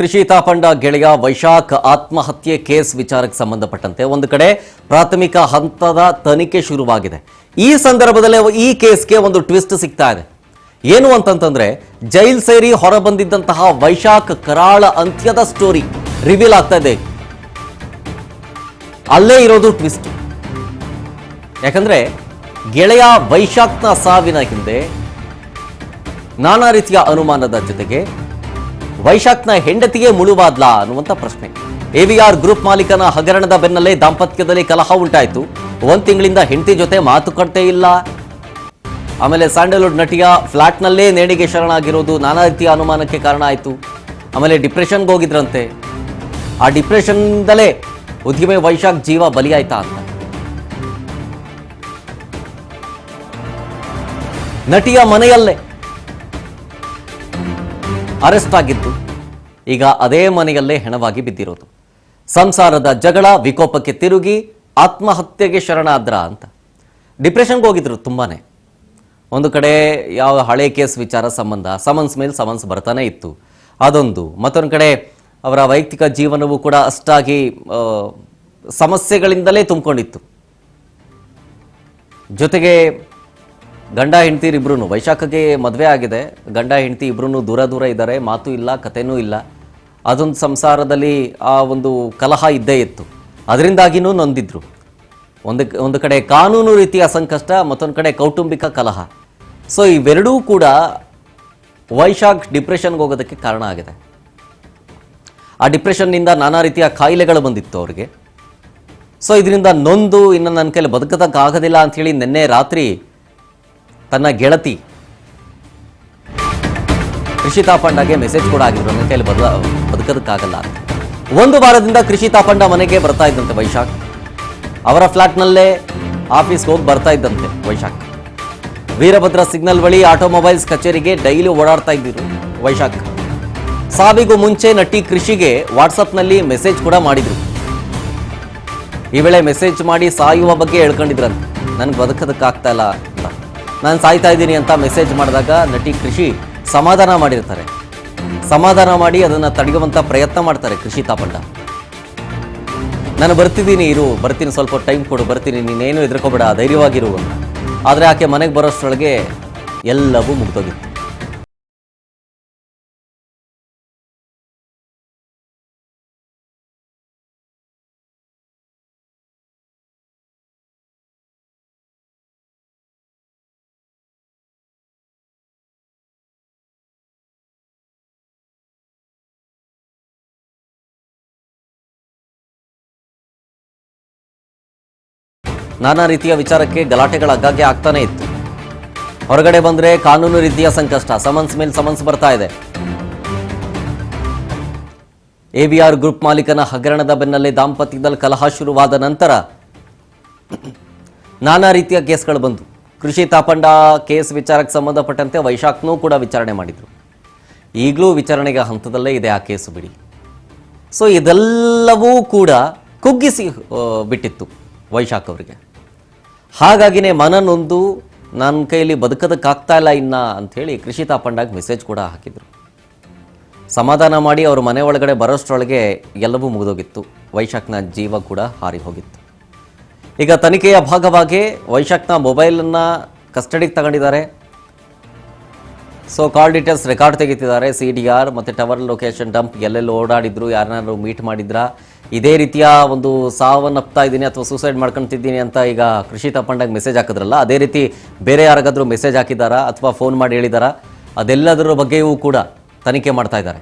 ಕೃಷಿ ತಾಪಂಡ ಗೆಳೆಯ ವೈಶಾಖ್ ಆತ್ಮಹತ್ಯೆ ಕೇಸ್ ವಿಚಾರಕ್ಕೆ ಸಂಬಂಧಪಟ್ಟಂತೆ ಒಂದು ಕಡೆ ಪ್ರಾಥಮಿಕ ಹಂತದ ತನಿಖೆ ಶುರುವಾಗಿದೆ. ಈ ಸಂದರ್ಭದಲ್ಲಿ ಈ ಕೇಸ್ಗೆ ಒಂದು ಟ್ವಿಸ್ಟ್ ಸಿಗ್ತಾ ಇದೆ. ಏನು ಅಂತಂತಂದ್ರೆ ಜೈಲ್ ಸೇರಿ ಹೊರಬಂದಿದ್ದಂತಹ ವೈಶಾಖ್ ಕರಾಳ ಅಂತ್ಯದ ಸ್ಟೋರಿ ರಿವೀಲ್ ಆಗ್ತಾ ಇದೆ. ಅಲ್ಲೇ ಇರೋದು ಟ್ವಿಸ್ಟ್. ಯಾಕಂದ್ರೆ ಗೆಳೆಯ ವೈಶಾಖ್ನ ಸಾವಿನ ಹಿಂದೆ ನಾನಾ ರೀತಿಯ ಅನುಮಾನದ ಜೊತೆಗೆ ವೈಶಾಖ್ನ ಹೆಂಡತಿಗೆ ಮುಳುವಾದ್ಲಾ ಅನ್ನುವಂಥ ಪ್ರಶ್ನೆ. AVR ಗ್ರೂಪ್ ಮಾಲೀಕನ ಹಗರಣದ ಬೆನ್ನಲ್ಲೇ ದಾಂಪತ್ಯದಲ್ಲಿ ಕಲಹ ಉಂಟಾಯಿತು. 1 ತಿಂಗಳಿಂದ ಹೆಂಡತಿ ಜೊತೆ ಮಾತುಕತೆ ಇಲ್ಲ. ಆಮೇಲೆ ಸ್ಯಾಂಡಲ್ವುಡ್ ನಟಿಯ ಫ್ಲಾಟ್ನಲ್ಲೇ ನೇಣಿಗೆ ಶರಣಾಗಿರೋದು ನಾನಾ ರೀತಿಯ ಅನುಮಾನಕ್ಕೆ ಕಾರಣ ಆಯಿತು. ಆಮೇಲೆ ಡಿಪ್ರೆಷನ್ಗೆ ಹೋಗಿದ್ರಂತೆ. ಆ ಡಿಪ್ರೆಷನ್ದಲೇ ಉದ್ಯಮಿ ವೈಶಾಖ್ ಜೀವ ಬಲಿಯಾಯ್ತಾ ಅಂತ. ನಟಿಯ ಮನೆಯಲ್ಲೇ ಅರೆಸ್ಟ್ ಆಗಿದ್ದು ಈಗ ಅದೇ ಮನೆಯಲ್ಲೇ ಹೆಣವಾಗಿ ಬಿದ್ದಿರೋದು. ಸಂಸಾರದ ಜಗಳ ವಿಕೋಪಕ್ಕೆ ತಿರುಗಿ ಆತ್ಮಹತ್ಯೆಗೆ ಶರಣಾದ್ರ ಅಂತ. ಡಿಪ್ರೆಷನ್ಗೆ ಹೋಗಿದ್ರು ತುಂಬಾನೇ. ಒಂದು ಕಡೆ ಯಾವ ಹಳೆ ಕೇಸ್ ವಿಚಾರ ಸಂಬಂಧ ಸಮನ್ಸ್ ಮೇಲೆ ಸಮನ್ಸ್ ಬರ್ತಾನೆ ಇತ್ತು, ಅದೊಂದು. ಮತ್ತೊಂದು ಕಡೆ ಅವರ ವೈಯಕ್ತಿಕ ಜೀವನವೂ ಕೂಡ ಅಷ್ಟಾಗಿ ಸಮಸ್ಯೆಗಳಿಂದಲೇ ತುಂಬಿಕೊಂಡಿತ್ತು. ಜೊತೆಗೆ ಗಂಡ ಹೆಂಡತಿ ಇಬ್ರು, ವೈಶಾಖಗೆ ಮದುವೆ ಆಗಿದೆ, ಗಂಡ ಹೆಂಡತಿ ಇಬ್ರು ದೂರ ಇದ್ದಾರೆ, ಮಾತು ಇಲ್ಲ, ಕಥೆನೂ ಇಲ್ಲ. ಅದೊಂದು ಸಂಸಾರದಲ್ಲಿ ಆ ಒಂದು ಕಲಹ ಇದ್ದೇ ಇತ್ತು. ಅದರಿಂದಾಗಿನೂ ನೊಂದಿದ್ರು. ಒಂದು ಕಡೆ ಕಾನೂನು ರೀತಿಯ ಸಂಕಷ್ಟ, ಮತ್ತೊಂದು ಕಡೆ ಕೌಟುಂಬಿಕ ಕಲಹ. ಸೊ ಇವೆರಡೂ ಕೂಡ ವೈಶಾಖ್ ಡಿಪ್ರೆಷನ್ಗೆ ಹೋಗೋದಕ್ಕೆ ಕಾರಣ ಆಗಿದೆ. ಆ ಡಿಪ್ರೆಷನ್ನಿಂದ ನಾನಾ ರೀತಿಯ ಕಾಯಿಲೆಗಳು ಬಂದಿತ್ತು ಅವ್ರಿಗೆ. ಸೊ ಇದರಿಂದ ನೊಂದು ಇನ್ನು ನನ್ನ ಕೈಲಿ ಬದುಕೋದಕ್ಕಾಗೋದಿಲ್ಲ ಅಂಥೇಳಿ ನಿನ್ನೆ ರಾತ್ರಿ ತನ್ನ ಗೆಳತಿ ಕೃಷಿ ತಾಪಂಡಗೆ ಮೆಸೇಜ್ ಕೂಡ ಆಗಿದ್ರು, ನನ್ನ ಕೈಲಿ ಬದುಕೋದಕ್ಕಾಗಲ್ಲ ಅಂತ. 1 ವಾರದಿಂದ ಕೃಷಿ ತಾಪಂಡ ಮನೆಗೆ ಬರ್ತಾ ಇದ್ದಂತೆ ವೈಶಾಖ್. ಅವರ ಫ್ಲಾಟ್ನಲ್ಲೇ ಆಫೀಸ್ಗೆ ಹೋಗಿ ಬರ್ತಾ ಇದ್ದಂತೆ ವೈಶಾಖ್. ವೀರಭದ್ರ ಸಿಗ್ನಲ್ ಬಳಿ ಆಟೋಮೊಬೈಲ್ಸ್ ಕಚೇರಿಗೆ ಡೈಲಿ ಓಡಾಡ್ತಾ ಇದ್ದರು ವೈಶಾಖ್. ಸಾವಿಗೂ ಮುಂಚೆ ನಟಿ ಕೃಷಿಗೆ ವಾಟ್ಸಪ್ನಲ್ಲಿ ಮೆಸೇಜ್ ಕೂಡ ಮಾಡಿದ್ರು. ಈ ವೇಳೆ ಮೆಸೇಜ್ ಮಾಡಿ ಸಾಯುವ ಬಗ್ಗೆ ಹೇಳ್ಕೊಂಡಿದ್ರಂತೆ. ನನಗೆ ಬದುಕೋದಕ್ಕಾಗ್ತಾ ಇಲ್ಲ ಅಂತ, ನಾನು ಸಾಯ್ತಾ ಇದ್ದೀನಿ ಅಂತ ಮೆಸೇಜ್ ಮಾಡಿದಾಗ ನಟಿ ಕೃಷಿ ಸಮಾಧಾನ ಮಾಡಿರ್ತಾರೆ. ಸಮಾಧಾನ ಮಾಡಿ ಅದನ್ನು ತಡೆಯುವಂಥ ಪ್ರಯತ್ನ ಮಾಡ್ತಾರೆ ಕೃಷಿ ತಾಪಂಡ. ನಾನು ಬರ್ತಿದ್ದೀನಿ, ಬರ್ತೀನಿ, ಸ್ವಲ್ಪ ಟೈಮ್ ಕೊಡು, ಬರ್ತೀನಿ, ನೀನೇನು ಹೆದರ್ಕೋಬೇಡ, ಧೈರ್ಯವಾಗಿರು ಅಂತ. ಆದರೆ ಆಕೆ ಮನೆಗೆ ಬರೋಷ್ಟರೊಳಗೆ ಎಲ್ಲವೂ ಮುಗ್ದೋಗಿತ್ತು. ನಾನಾ ರೀತಿಯ ವಿಚಾರಕ್ಕೆ ಗಲಾಟೆಗಳ ಆಗಾಗ್ಗೆ ಆಗ್ತಾನೆ ಇತ್ತು. ಹೊರಗಡೆ ಬಂದರೆ ಕಾನೂನು ರೀತಿಯ ಸಂಕಷ್ಟ, ಸಮನ್ಸ್ ಮೇಲೆ ಸಮನ್ಸ್ ಬರ್ತಾ ಇದೆ. AVR ಗ್ರೂಪ್ ಮಾಲೀಕನ ಹಗರಣದ ಬೆನ್ನಲ್ಲೇ ದಾಂಪತ್ಯದಲ್ಲಿ ಕಲಹ ಶುರುವಾದ ನಂತರ ನಾನಾ ರೀತಿಯ ಕೇಸ್ಗಳು ಬಂದು ಕೃಷಿ ತಾಪಂಡ ಕೇಸ್ ವಿಚಾರಕ್ಕೆ ಸಂಬಂಧಪಟ್ಟಂತೆ ವೈಶಾಖ್ನೂ ಕೂಡ ವಿಚಾರಣೆ ಮಾಡಿದರು. ಈಗಲೂ ವಿಚಾರಣೆಗೆ ಹಂತದಲ್ಲೇ ಇದೆ ಆ ಕೇಸು ಬಿಡಿ. ಸೊ ಇದೆಲ್ಲವೂ ಕೂಡ ಕುಗ್ಗಿಸಿ ಬಿಟ್ಟಿತ್ತು ವೈಶಾಖ್ ಅವರಿಗೆ. ಹಾಗಾಗಿನೇ ಮನನೊಂದು ನನ್ನ ಕೈಲಿ ಬದುಕೋದಕ್ಕಾಗ್ತಾ ಇಲ್ಲ ಇನ್ನ ಅಂಥೇಳಿ ಕೃಷಿ ತಾಪಂಡಾಗ ಮೆಸೇಜ್ ಕೂಡ ಹಾಕಿದರು. ಸಮಾಧಾನ ಮಾಡಿ ಅವ್ರ ಮನೆ ಒಳಗಡೆ ಬರೋಷ್ಟರೊಳಗೆ ಎಲ್ಲವೂ ಮುಗಿದೋಗಿತ್ತು. ವೈಶಾಖ್ನ ಜೀವ ಕೂಡ ಹಾರಿ ಹೋಗಿತ್ತು. ಈಗ ತನಿಖೆಯ ಭಾಗವಾಗಿ ವೈಶಾಖ್ನ ಮೊಬೈಲನ್ನು ಕಸ್ಟಡಿಗೆ ತಗೊಂಡಿದ್ದಾರೆ. ಸೊ ಕಾಲ್ ಡೀಟೇಲ್ಸ್ ರೆಕಾರ್ಡ್ ತೆಗಿತಿದ್ದಾರೆ. CDR ಮತ್ತು ಟವರ್ ಲೊಕೇಶನ್ ಡಂಪ್ ಎಲ್ಲೆಲ್ಲಿ ಓಡಾಡಿದ್ರು, ಯಾರನ್ನಾರು ಮೀಟ್ ಮಾಡಿದ್ರಾ, ಇದೇ ರೀತಿಯ ಒಂದು ಸಾವನ್ನಪ್ತಾ ಇದ್ದೀನಿ ಅಥವಾ ಸೂಸೈಡ್ ಮಾಡ್ಕೊತಿದ್ದೀನಿ ಅಂತ ಈಗ ಕೃಷಿ ತಾಪಂಡಾಗ ಮೆಸೇಜ್ ಹಾಕಿದ್ರಲ್ಲ, ಅದೇ ರೀತಿ ಬೇರೆ ಯಾರಿಗಾದ್ರೂ ಮೆಸೇಜ್ ಹಾಕಿದ್ದಾರಾ ಅಥವಾ ಫೋನ್ ಮಾಡಿ ಹೇಳಿದಾರಾ, ಅದೆಲ್ಲದರ ಬಗ್ಗೆಯೂ ಕೂಡ ತನಿಖೆ ಮಾಡ್ತಾ ಇದ್ದಾರೆ.